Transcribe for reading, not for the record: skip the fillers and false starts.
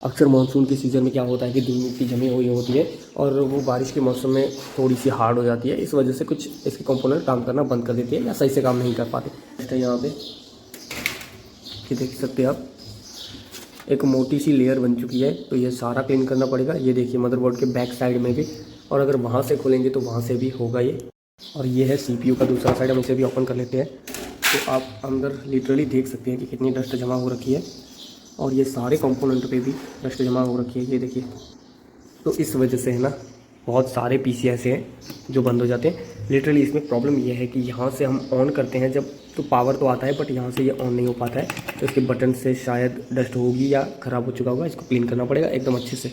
अक्सर मानसून के सीज़न में क्या होता है कि धूल मिट्टी जमी हुई होती है और वो बारिश के मौसम में थोड़ी सी हार्ड हो जाती है। इस वजह से कुछ इसके कंपोनेंट काम करना बंद कर देती है या सही से काम नहीं कर पाते। तो यहाँ पे ये देख सकते हैं आप, एक मोटी सी लेयर बन चुकी है, तो ये सारा क्लीन करना पड़ेगा। ये देखिए मदरबोर्ड के बैक साइड में भी, और अगर वहाँ से खोलेंगे तो वहाँ से भी होगा ये। और ये है CPU का दूसरा साइड, हम इसे भी ओपन कर लेते हैं। तो आप अंदर लिटरली देख सकते हैं कि कितनी डस्ट जमा हो रखी है, और ये सारे कंपोनेंट पे भी डस्ट जमा हो रखी है, ये देखिए। तो इस वजह से है ना, बहुत सारे PC ऐसे हैं जो बंद हो जाते हैं। लिटरली इसमें प्रॉब्लम ये है कि यहाँ से हम ऑन करते हैं जब, तो पावर तो आता है बट यहाँ से ये ऑन नहीं हो पाता है। तो इसके बटन से शायद डस्ट होगी या ख़राब हो चुका होगा, इसको क्लीन करना पड़ेगा एकदम अच्छे से।